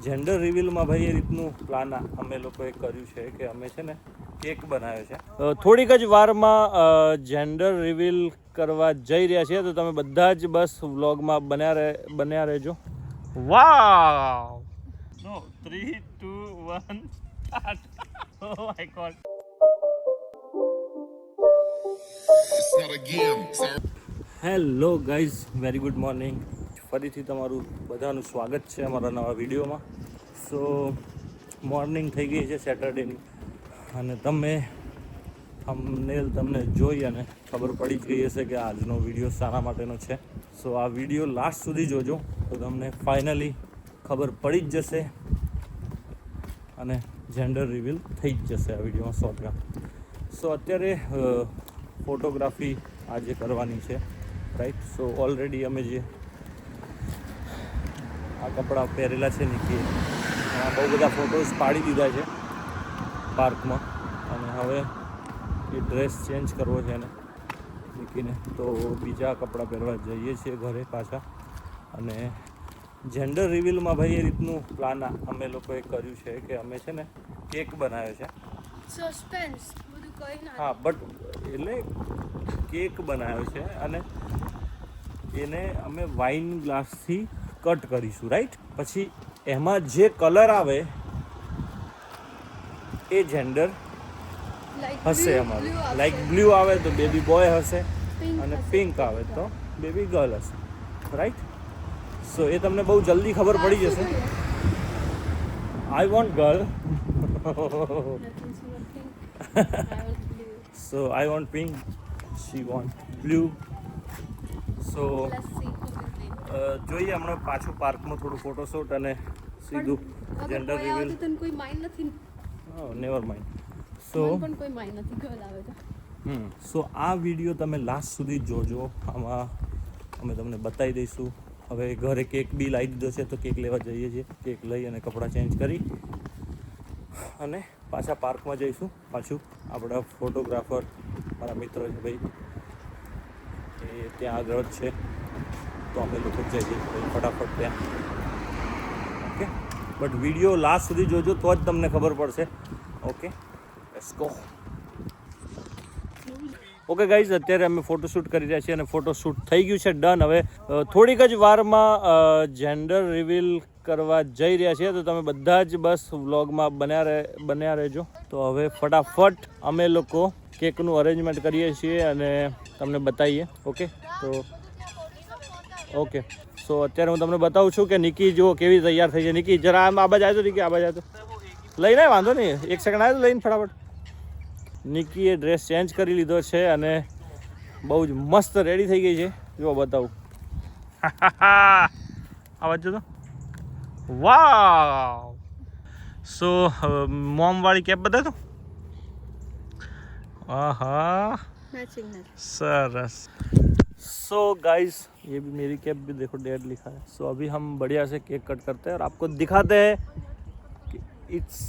Gender રિવીલમાં ભાઈ એ રીતનું plan અમે લોકોએ કર્યું છે કે અમે છે ને કેક બનાવ્યો છે. થોડીક જ વારમાં જેન્ડર રિવીલ કરવા જઈ રહ્યા છીએ, તો તમે બધા જ બસ વ્લોગમાં બન્યા રહેજો. વાવ! નો 3 2 1 start. Oh my God. Hello guys, very good morning. ફરીથી તમારું બધાનું સ્વાગત છે અમારા નવા વિડીયોમાં. સો મોર્નિંગ થઈ ગઈ છે સેટરડેની, અને તમને જોઈ અને ખબર પડી જ ગઈ હશે કે આજનો વિડીયો શાના માટેનો છે. સો આ વિડીયો લાસ્ટ સુધી જોજો તો તમને ફાઇનલી ખબર પડી જ જશે અને જેન્ડર રિવીલ થઈ જ જશે આ વિડીયોમાં 100%. સો અત્યારે ફોટોગ્રાફી આજે કરવાની છે, રાઈટ. સો ઓલરેડી અમે જે આ કપડાં પહેરેલા છે ને કે બહુ બધા ફોટોઝ પાડી દીધા છે પાર્કમાં, અને હવે એ ડ્રેસ ચેન્જ કરવો છે એને મૂકીને તો બીજા કપડાં પહેરવા જઈએ છીએ ઘરે પાછા. અને જેન્ડર રિવીલમાં ભાઈ એ રીતનું પ્લાન અમે લોકોએ કર્યું છે કે અમે છે ને કેક બનાવ્યો છે. સસ્પેન્સ બધું કઈ ના. હા, બટ એટલે કેક બનાવ્યો છે અને એને અમે વાઇન ગ્લાસથી કટ કરીશું, રાઈટ. પછી એમાં જે કલર આવે એ જેન્ડર હશે અમારું. લાઈક બ્લુ આવે તો બેબી બોય હશે, અને પિંક આવે તો બેબી ગર્લ હશે, રાઈટ. સો એ તમને બહુ જલ્દી ખબર પડી જશે. I want girl. So I want pink, she want blue. So જોઈએ હમણાં પાછું પાર્કમાં થોડું ફોટોશૂટ અને સીધું જેન્ડર રિવીલ. કોઈ માઇન્ડ નથી. Never mind. સો પણ કોઈ માઇન્ડ નથી ગર્લ આવે તો. સો આ વિડીયો તમે લાસ્ટ સુધી જોજો. આમાં અમે તમને બતાવી દઈશું. હવે ઘરે કેક બી લાવી દીધો છે, તો કેક લેવા જઈએ છીએ. કેક લઈ અને કપડાં ચેન્જ કરી અને પાછા પાર્કમાં જઈશું. પાછું આપણા ફોટોગ્રાફર મારા મિત્ર છે ભાઈ, એ ત્યાં આગળ જ છે, તો અમે લોકો જઈએ ફટાફટ ત્યાં. ઓકે, બટ વિડીયો લાસ્ટ સુધી જોજો તો જ તમને ખબર પડશે. Okay, let's go. Okay guys, અત્યારે અમે ફોટોશૂટ કરી રહ્યા છીએ અને ફોટોશૂટ થઈ ગયું છે ડન. હવે થોડીક જ વારમાં જેન્ડર રિવીલ કરવા જઈ રહ્યા છીએ, તો તમે બધા જ બસ વ્લોગમાં બન્યા રહેજો. તો હવે ફટાફટ અમે લોકો કેકનું અરેન્જમેન્ટ કરીએ છીએ અને તમને બતાવીએ. ઓકે, તો ઓકે. સો અત્યારે હું તમને બતાવું છું કે નિકી જુઓ કેવી તૈયાર થઈ છે. નિકી જરા આમ આ બાજુ આવ્યો તો, નિકી આ બાજુ આવ્યો તો લઈને વાંધો નહીં, એક સેકન્ડ આવ્યો તો લઈને ફટાફટ. નિકીએ ડ્રેસ ચેન્જ કરી લીધો છે અને બહુ જ મસ્ત રેડી થઈ ગઈ છે. જુઓ બતાવું, આ બાજુ તો વાવ. સો મોમવાળી કેપ બતાવો તો. आहा, सरस. सो गाइस, ये भी मेरी कैप भी देखो डेड लिखा है. सो अभी हम बढ़िया से केक कट करते हैं और आपको दिखाते हैं कि इट्स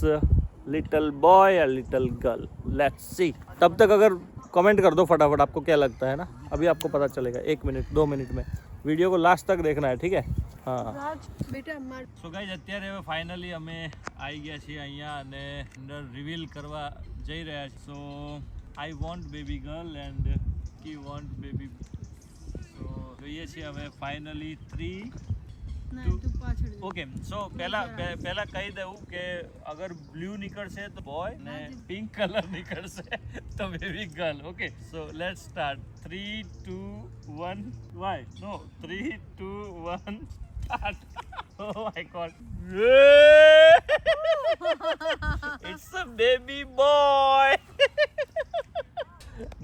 लिटिल बॉय या लिटिल गर्ल. Let's see. तब तक अगर कमेंट कर दो फटाफट आपको क्या लगता है ना. अभी आपको पता चलेगा 1 मिनट 2 मिनट में. वीडियो को लास्ट तक देखना है, ठीक है. હા. સો ગાઈઝ, અત્યારે હવે ફાઇનલી અમે આવી ગયા છીએ અહીંયા અને જેન્ડર રિવીલ કરવા જઈ રહ્યા છીએ. So I want baby girl and કી વોન્ટ બેબી. સો જોઈએ છીએ હવે ફાઇનલી 3 ઓકે. સો પહેલા કહી દઉં કે અગર બ્લુ નીકળશે તો બોય ને પિંક કલર નીકળશે તો baby girl. Okay, so let's start. 3 2 1 why no 3 2 1 start. Oh my god. It's a baby boy.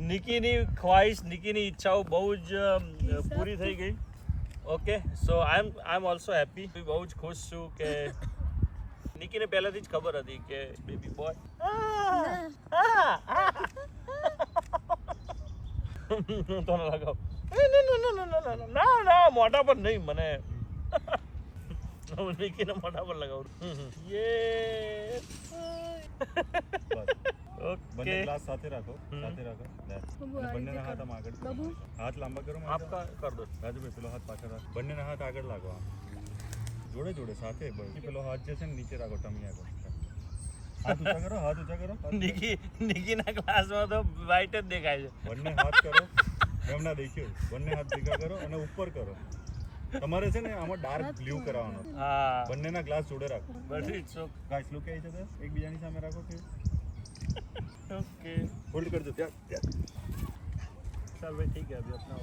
નિકીની ખ્વાહિશ, નિકીની ઈચ્છાઓ બહુ જ પૂરી થઈ ગઈ. Okay, so I am also happy. બહુ જ ખુશ છું કે નિકીને પહેલાથી જ ખબર હતી કે બેબી બોય. તને લગાવ. ના મોઢા પર નહીં, મને નિકીને મોઢા પર લગાવું. ઓકે, ગ્લાસ સાથે રાખો. બંનેના હાથ આમ આગળ, હાથ લાંબા કરો. આપકા કર દો રાજુભાઈ, પેલો હાથ પાછળ રાખ. બંનેના હાથ આગળ લાગો. જોડે જોડે સાથે બસ પેલો હાથ જે છે ને નીચે રાખો ટમી આગળ હાથ ઊંચા કરો હાથ ઊંચા કરો નિકીના ક્લાસમાં તો વ્હાઈટ જ દેખાય છે. બંને હાથ કરો એમ ના દેખ્યો બંને હાથ ભેગા કરો અને ઉપર કરો તમારે છે ને આમાં ડાર્ક બ્લુ કરાવવાનો હા બંનેના ગ્લાસ જોડે રાખો but it's guys look at each other એકબીજાની સામે રાખો કે ओके होल्ड कर दो क्या क्या चल भाई ठीक है अभी अपना